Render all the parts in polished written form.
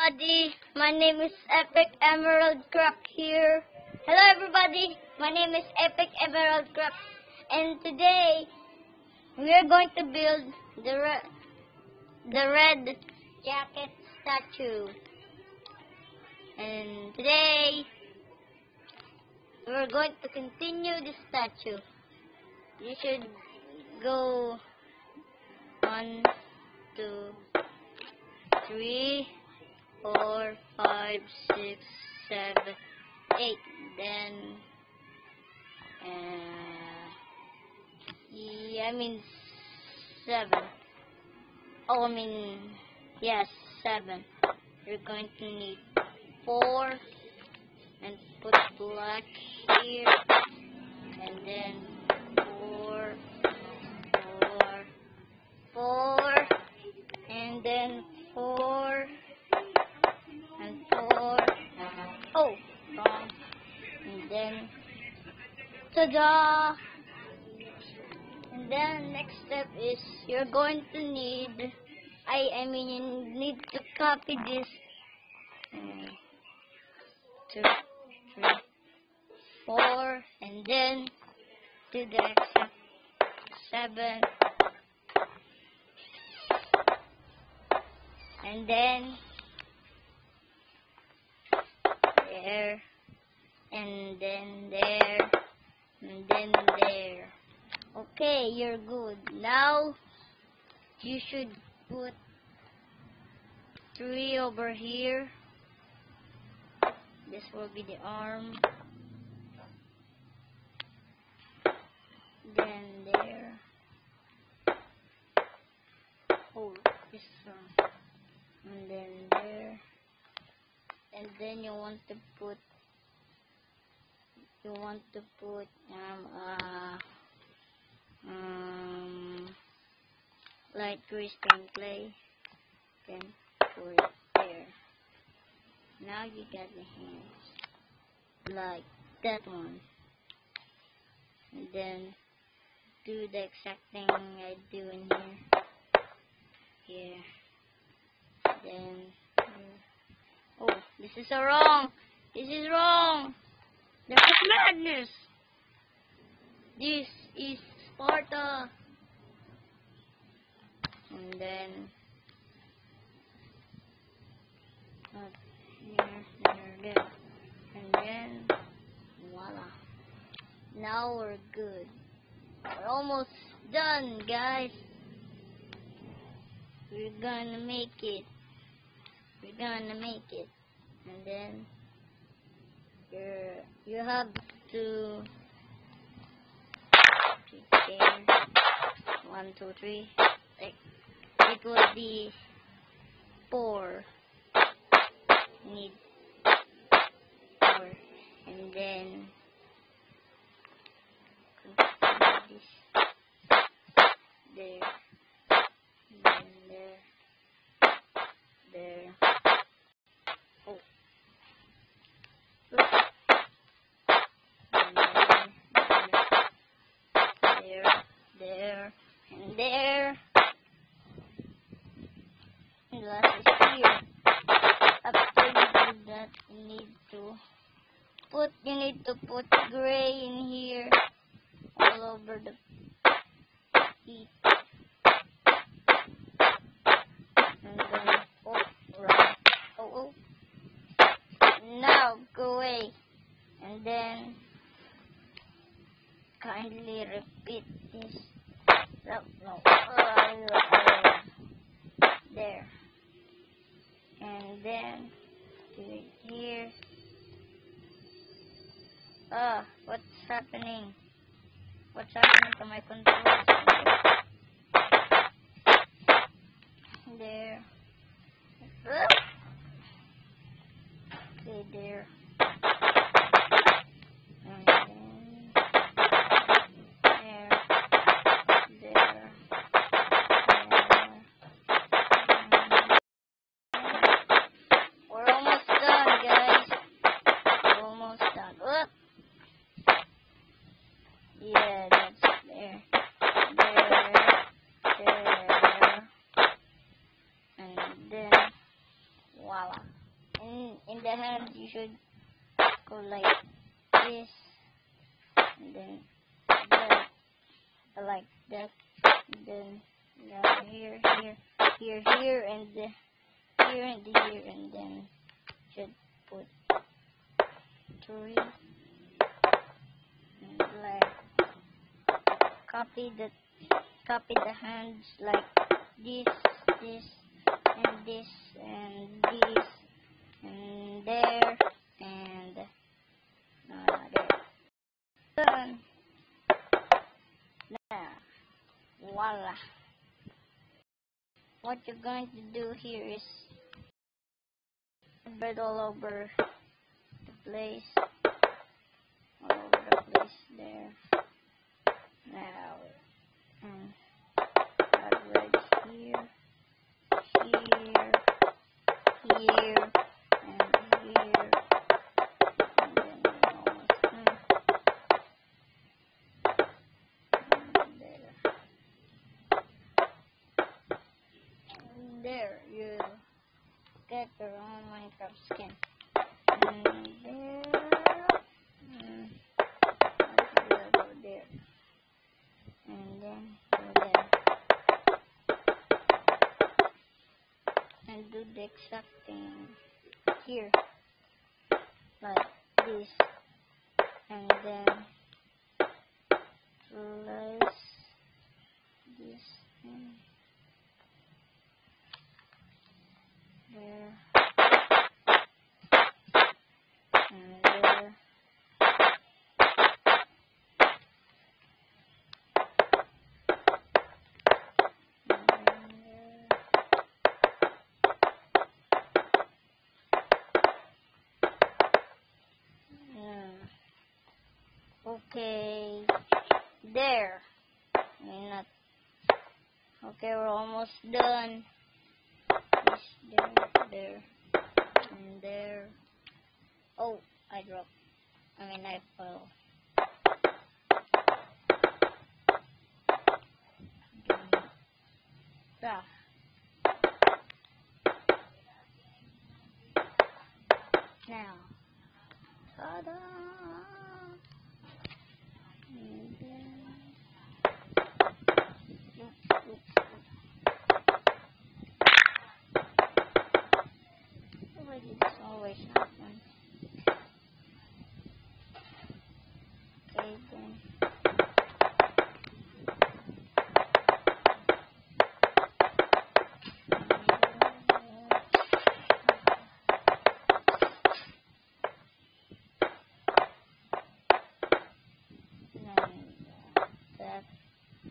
everybody, my name is Epic Emerald Crack here. Hello everybody, my name is Epic Emerald Crack, and today we are going to build the red jacket statue. And today we're going to continue the statue. You should go 1, 2, 3, 4, 5, 6, 7, 8. Then, I mean 7. Oh, yes, 7. You're going to need 4 and put black here, and then 4, 4, and then 4 and 4. Oh, wrong. And then ta-da! And then next step is you're going to need you need to copy this 2, 3, 4, and then do the exact 7. And then there, and then there, and then there. Okay, you're good. Now you should put 3 over here. This will be the arm. Then there. Oh, this one. And then there, and then you want to put light crystal clay, then put it there. Now you got the hands like that one, and then do the exact thing I do in here. Then, oh, this is wrong. This is wrong. This is madness. This is Sparta. And then, there. And then, voila. Now we're good. We're almost done, guys. We're gonna make it. We're gonna make it. And then you have to change 1, 2, 3. It will be 4. Need 4. And then this there. Then there. Oh. And then there, and there. And last is here. After you do that, you need to put gray in here all over the feet. And then now go away, and then kindly repeat this. No. There, and then do it here. What's happening? What's happening to my controls? There. Okay, there. And then there. There. We're almost done, guys. We're almost done. Whoop. Yeah, that's there. There. And then voila. the hand, you should go like this, and then that, like that, and then here, and here, and then should put 3, and like copy the hands like this, and this, and this, and there, and there. Done. Now, voila. What you're going to do here is spread all over the place, there. Now, add red here, here, and here, and then almost done. And there you get your own Minecraft skin. And there, go there, and then go there, and do the exact thing here, like this, and then place this in there, and there, okay, there. Not okay. We're almost done. This, there, and there. Oh, I dropped. I fell. Yeah. Now, ta-da! And then, why did this always happen? Okay, then.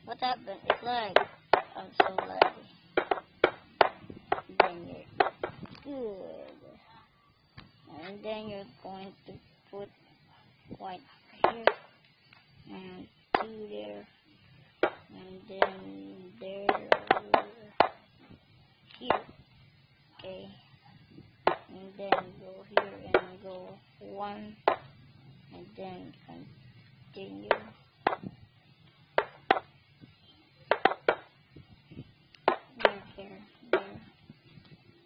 What happened? It's lag. I'm so laggy. Then you're good. And then you're going to put white here, and 2 there, and then there, here. Okay. And then go here and go 1, and then continue. There,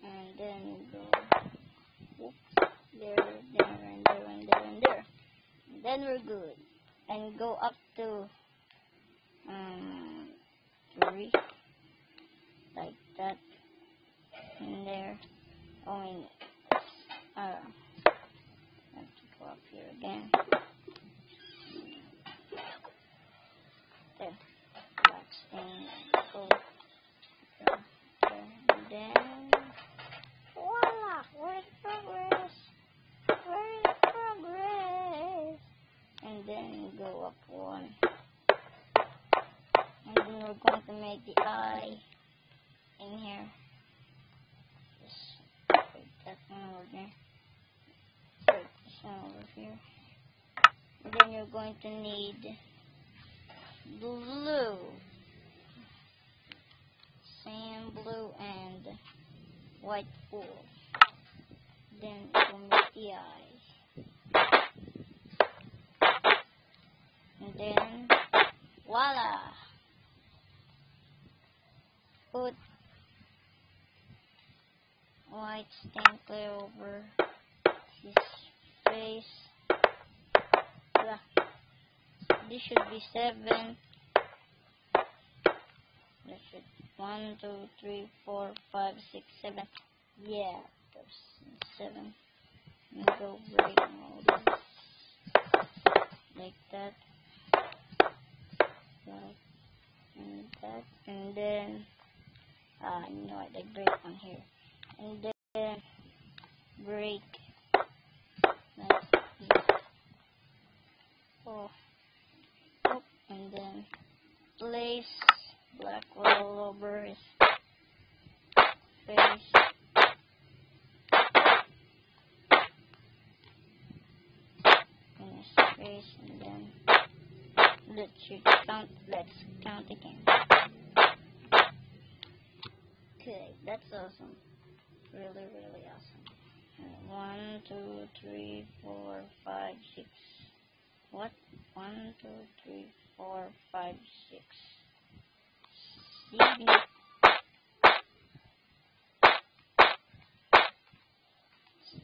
and then go there, and there. And then we're good. And go up to 3, like that, and there. Have to go up here again. There, that's go. And then, voila! Where's progress? And then go up 1. And then we're going to make the eye in here. Just put that one over there. Put this one over here. And then you're going to need blue. Sand blue and white wool. Then we'll make the eyes. And then voila! Put white stain clear over his face. Yeah. This should be 7. That's it. 1, 2, 3, 4, 5, 6, 7. Yeah, there's 7. And go break all this. Like that. Like and that. And then you know what, I break on here. And then break like this. Oh. And then place black all over his face. And his face, and then let's count again. Okay, that's awesome. Really, really awesome. 1, 2, 3, 4, 5, 6. What? 1, 2, 3, 4, 5, 6. 7.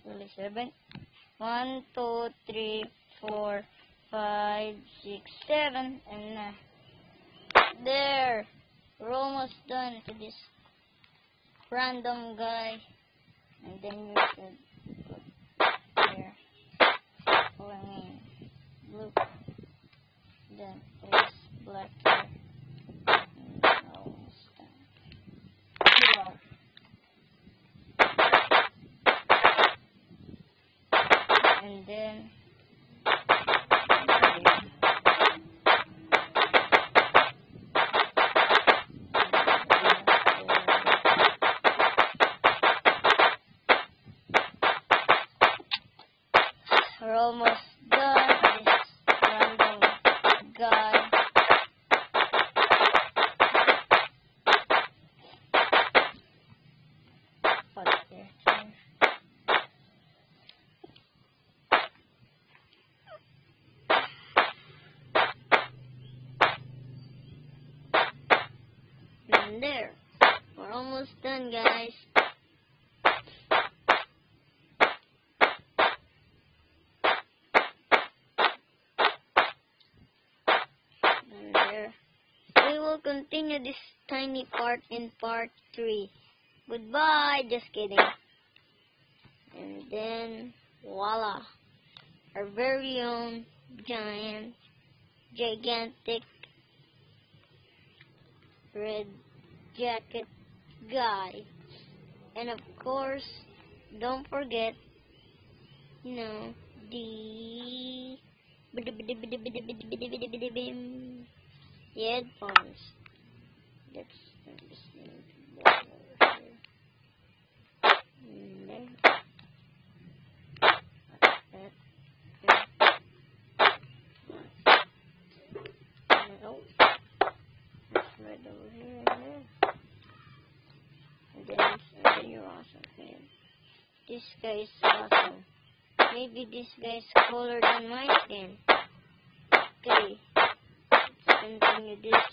Really 7. 1, 2, 3, 4, 5, 6, 7. And there. We're almost done to this random guy. And then you should put there. Oh, I mean, blue. Then place black here. And almost done. And then we're almost done with this random guy. Put it there too. And there. We're almost done, guys. And there. We will continue this tiny part in part 3. Goodbye. Just kidding. And then, voila. Our very own gigantic red jacket guy. And of course, don't forget, you know, the headphones. Let's right over here and there. And then you're awesome. Okay. This guy is awesome. Maybe this guy is cooler than my skin. Okay. Let's continue this.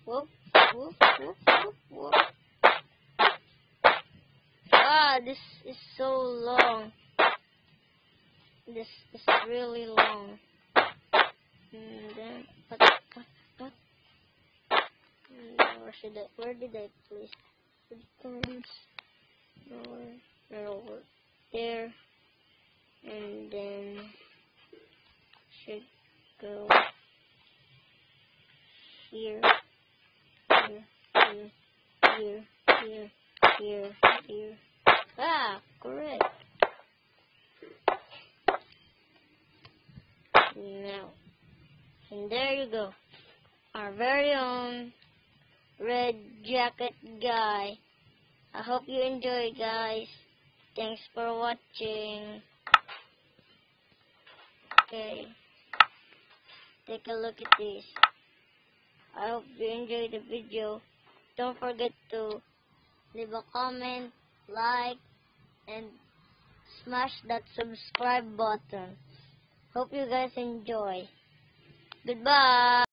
Whoop, whoop, whoop, whoop, whoop. Ah, this is so long. This is really long. And then, what? Where did I place the coins? Over there. And then, should go here, here. Ah, correct. Now, and there you go. Our very own red jacket guy. I hope you enjoy, guys. Thanks for watching. Okay. Take a look at this. I hope you enjoyed the video. Don't forget to leave a comment, like, and smash that subscribe button. Hope you guys enjoy. Goodbye.